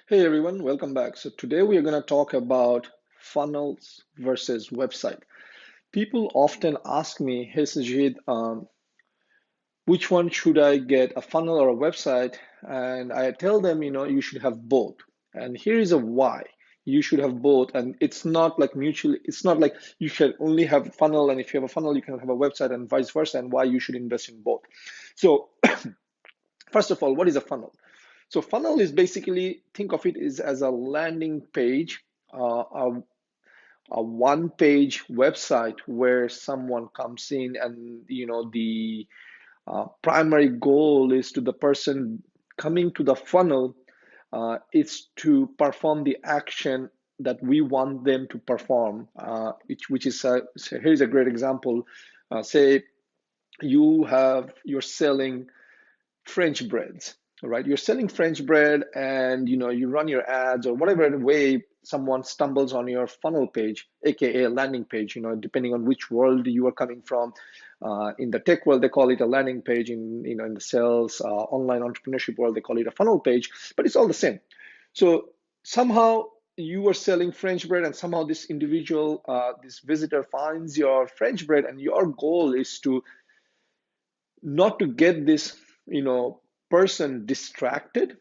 Hey everyone, welcome back. So today we are going to talk about funnels versus website. People often ask me, "Hey Sajid, which one should I get, a funnel or a website?" And I tell them, you should have both. And here is a why. You should have both, and it's not like mutually. It's not like you should only have a funnel, and if you have a funnel, you can have a website, and vice versa. And why you should invest in both. So first of all, what is a funnel? So funnel is basically, think of it as a landing page, a one-page website where someone comes in, and the primary goal is to the person coming to the funnel is to perform the action that we want them to perform. Which is so here's a great example. Say you're selling French breads, right? You're selling French bread, and you run your ads or whatever way someone stumbles on your funnel page, aka landing page. Depending on which world you are coming from. In the tech world, they call it a landing page. In the sales, online entrepreneurship world, they call it a funnel page. But it's all the same. So somehow you are selling French bread, and somehow this individual, this visitor, finds your French bread, and your goal is to not to get this person distracted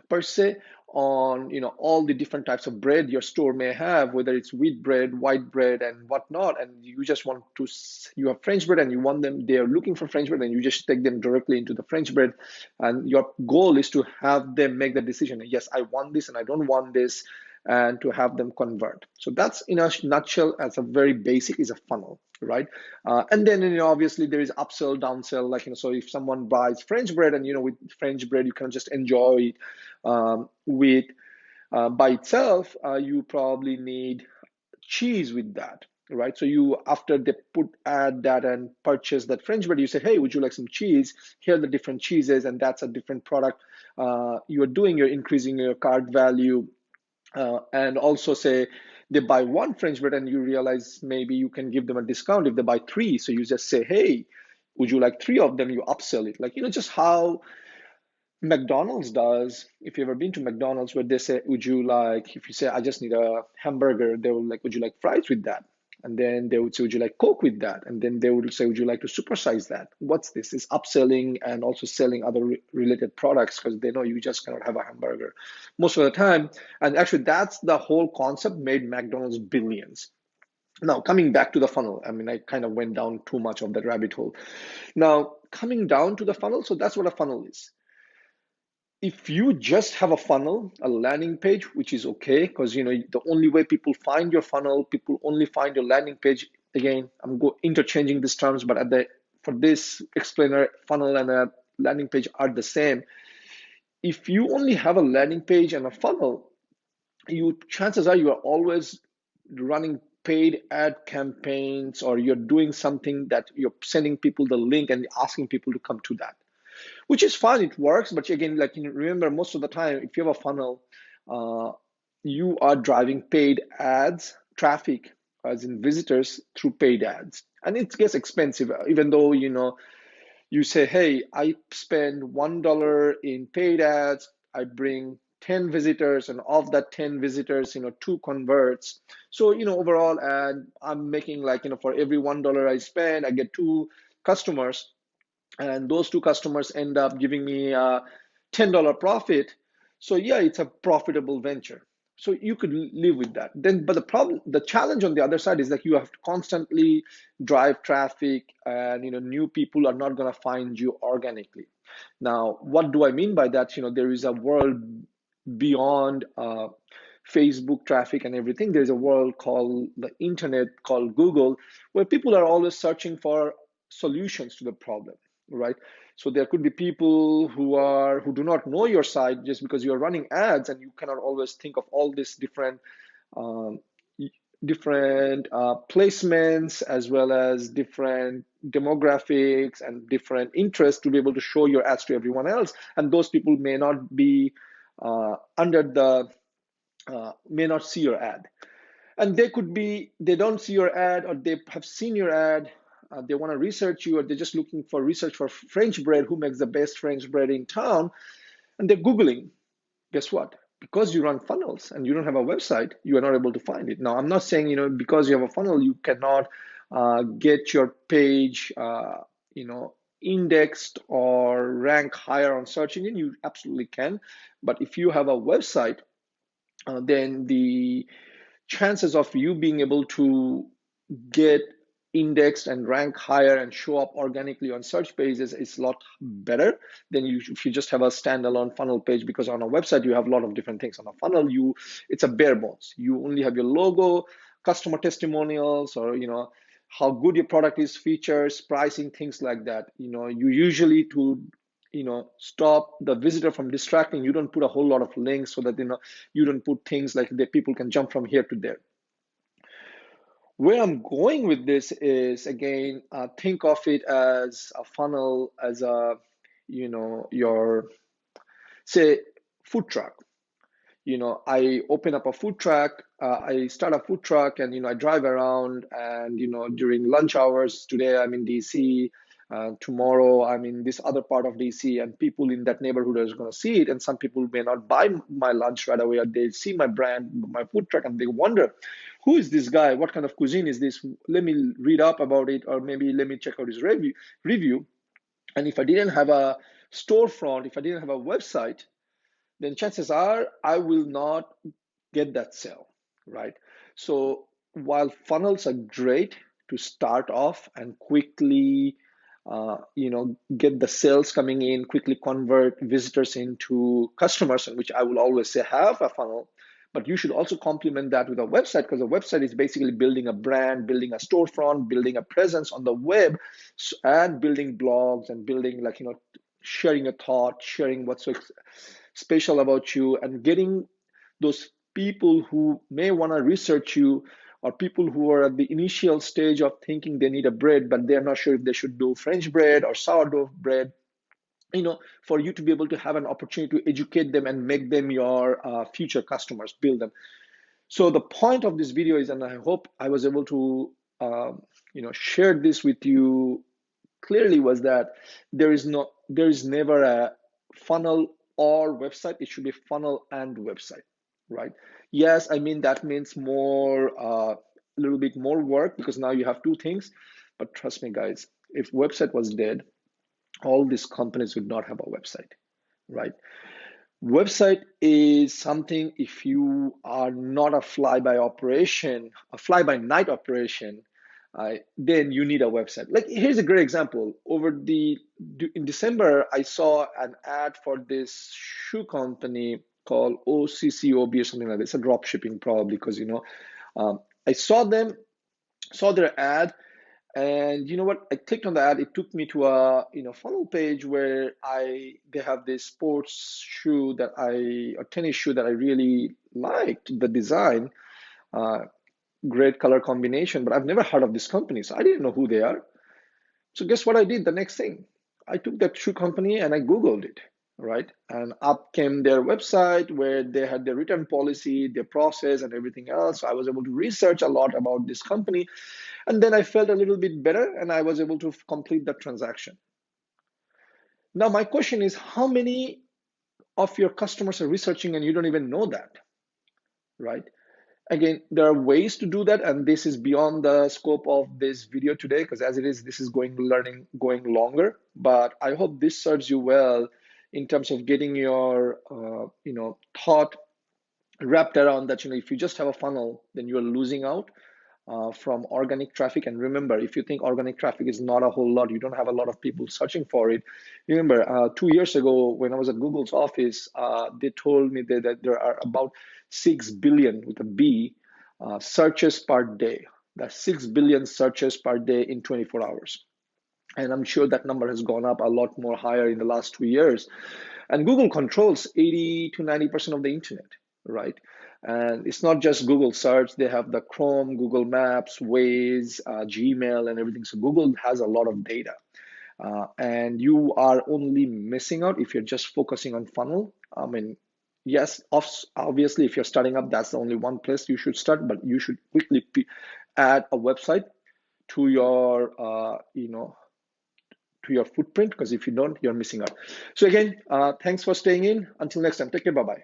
per se on all the different types of bread your store may have, whether it's wheat bread, white bread, and whatnot. And you just want to, you have French bread, and you want them, they're looking for French bread, and you just take them directly into the French bread. And your goal is to have them make the decision, yes, I want this and I don't want this, and to have them convert. So that's, in a nutshell, as a very basic, is a funnel, right? And then obviously there is upsell, downsell. Like so if someone buys French bread, and with French bread you can just enjoy it with by itself, you probably need cheese with that, right? So you, after they add that and purchase that French bread, you say, hey, would you like some cheese? Here are the different cheeses, and that's a different product you're increasing your cart value. And also, say they buy one French bread, and you realize maybe you can give them a discount if they buy three. So you just say, hey, would you like three of them? You upsell it, like just how McDonald's does. If you've ever been to McDonald's, where they say, would you like, if you say, I just need a hamburger, they will like, would you like fries with that? And then they would say, would you like Coke with that? And then they would say, would you like to supersize that? What's this? Is upselling and also selling other related products, because they know you just cannot have a hamburger most of the time. And actually, that's the whole concept made McDonald's billions. Now, coming back to the funnel, I mean, I kind of went down too much of that rabbit hole. Now, coming down to the funnel, so that's what a funnel is. If you just have a funnel, a landing page, which is okay, because the only way people find your funnel, people only find your landing page. Again, I'm interchanging these terms, but for this explainer, funnel and a landing page are the same. If you only have a landing page and a funnel, chances are you are always running paid ad campaigns, or you're doing something that you're sending people the link and asking people to come to that, which is fine. It works. But again, like remember, most of the time, if you have a funnel, uh, you are driving paid ads traffic, as in visitors, through paid ads, and it gets expensive. Even though you say, hey, I spend $1 in paid ads, I bring 10 visitors, and of that 10 visitors, two converts. So overall, and I'm making, like, for every $1 I spend, I get two customers, and those two customers end up giving me a $10 profit. So yeah, it's a profitable venture. So you could live with that. Then, but the challenge on the other side is that you have to constantly drive traffic, and new people are not going to find you organically. Now, what do I mean by that? There is a world beyond Facebook traffic and everything. There's a world called the internet, called Google, where people are always searching for solutions to the problem, right? So there could be people who do not know your site, just because you're running ads, and you cannot always think of all these um, different placements, as well as different demographics and different interests, to be able to show your ads to everyone else. And those people may not be under the may not see your ad, and they don't see your ad, or they have seen your ad. They want to research you, or they're just looking for research for French bread, who makes the best French bread in town, and they're Googling. Guess what? because you run funnels and you don't have a website, you are not able to find it. Now, I'm not saying, because you have a funnel, you cannot get your page, indexed or rank higher on search engine. You absolutely can. But if you have a website, then the chances of you being able to get indexed and rank higher and show up organically on search pages is a lot better than if you just have a standalone funnel page, because on a website you have a lot of different things. On a funnel, it's a bare bones. You only have your logo, customer testimonials, or how good your product is, features, pricing, things like that. You usually, to stop the visitor from distracting, you don't put a whole lot of links, so that you don't put things like that people can jump from here to there. Where I'm going with this is, again, think of it as a funnel, as your, say, food truck. I open up a food truck, I start a food truck, and I drive around, and during lunch hours, today I'm in DC, tomorrow I'm in this other part of DC, and people in that neighborhood are going to see it, and some people may not buy my lunch right away, or they see my brand, my food truck, and they wonder, who is this guy? What kind of cuisine is this? Let me read up about it, or maybe let me check out his review. And if I didn't have a storefront, if I didn't have a website, then chances are I will not get that sale, right? So while funnels are great to start off and quickly, get the sales coming in, quickly convert visitors into customers, and which I will always say have a funnel, but you should also complement that with a website, because a website is basically building a brand, building a storefront, building a presence on the web, and building blogs, and building, sharing a thought, sharing what's so special about you, and getting those people who may want to research you, or people who are at the initial stage of thinking they need a bread, but they're not sure if they should do French bread or sourdough bread, for you to be able to have an opportunity to educate them and make them your future customers, build them. So the point of this video is, and I hope I was able to, share this with you clearly, was that there is never a funnel or website. It should be funnel and website, right? Yes, I mean, that means more, a little bit more work, because now you have two things. But trust me, guys, if website was dead, all these companies would not have a website, right? Website is something, if you are not a fly-by night operation, then you need a website. Like, here's a great example. In December, I saw an ad for this shoe company called OCCOB or something like that. It's a drop shipping, probably, because I saw their ad, and you know what? I clicked on the ad. It took me to a funnel page where they have this tennis shoe that I really liked the design, great color combination, but I've never heard of this company, so I didn't know who they are. So guess what I did? The next thing, I took that shoe company and I Googled it, right? And up came their website where they had their return policy, their process, and everything else. So I was able to research a lot about this company. And then I felt a little bit better, and I was able to complete that transaction. Now, my question is, how many of your customers are researching and you don't even know that, right? Again, there are ways to do that, and this is beyond the scope of this video today, because as it is, this is going longer. But I hope this serves you well in terms of getting your thought wrapped around that. If you just have a funnel, then you're losing out from organic traffic. And remember, if you think organic traffic is not a whole lot, you don't have a lot of people searching for it. Remember, 2 years ago, when I was at Google's office, they told me that there are about 6 billion, with a B, searches per day. That's 6 billion searches per day in 24 hours. And I'm sure that number has gone up a lot more higher in the last 2 years. And Google controls 80 to 90% of the internet, right? And it's not just Google search. They have the Chrome, Google Maps, Waze, Gmail, and everything. So Google has a lot of data. And you are only missing out if you're just focusing on funnel. I mean, yes, obviously, if you're starting up, that's the only one place you should start, but you should quickly add a website to your, to your footprint, because if you don't, you're missing out. So again, thanks for staying in. Until next time, take care. Bye-bye.